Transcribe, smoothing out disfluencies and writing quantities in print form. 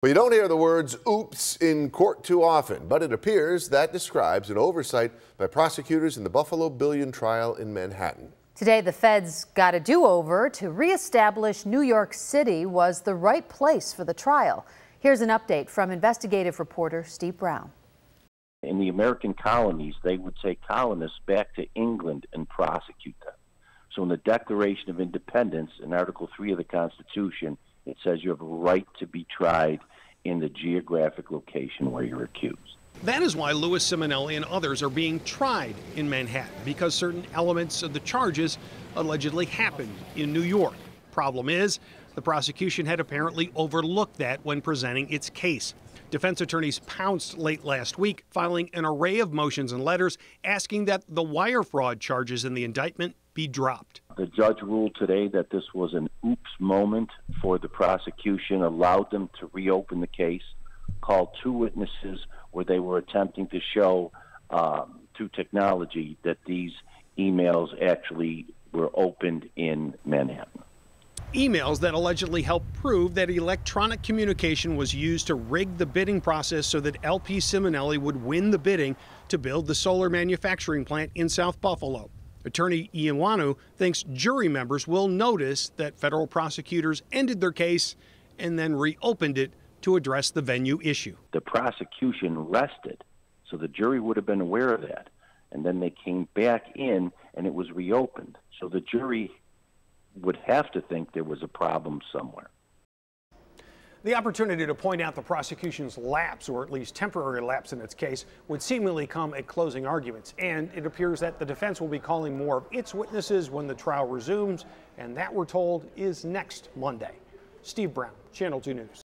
Well, you don't hear the words oops in court too often, but it appears that describes an oversight by prosecutors in the Bflo billion trial in Manhattan. Today, the feds got a do-over to reestablish New York City was the right place for the trial. Here's an update from investigative reporter Steve Brown. In the American colonies, they would take colonists back to England and prosecute them. So in the Declaration of Independence, in Article 3 of the Constitution, it says you have a right to be tried in the geographic location where you're accused. That is why Louis Simonelli and others are being tried in Manhattan, because certain elements of the charges allegedly happened in New York. Problem is, the prosecution had apparently overlooked that when presenting its case. Defense attorneys pounced late last week, filing an array of motions and letters asking that the wire fraud charges in the indictment be dropped. The judge ruled today that this was an oops moment for the prosecution, allowed them to reopen the case, called two witnesses where they were attempting to show through technology that these emails actually were opened in Manhattan. Emails that allegedly helped prove that electronic communication was used to rig the bidding process so that LP Simonelli would win the bidding to build the solar manufacturing plant in South Buffalo. Attorney Ianwanu thinks jury members will notice that federal prosecutors ended their case and then reopened it to address the venue issue. The prosecution rested, so the jury would have been aware of that. And then they came back in and it was reopened. So the jury would have to think there was a problem somewhere. The opportunity to point out the prosecution's lapse, or at least temporary lapse in its case, would seemingly come at closing arguments. And it appears that the defense will be calling more of its witnesses when the trial resumes, and that, we're told, is next Monday. Steve Brown, Channel 2 News.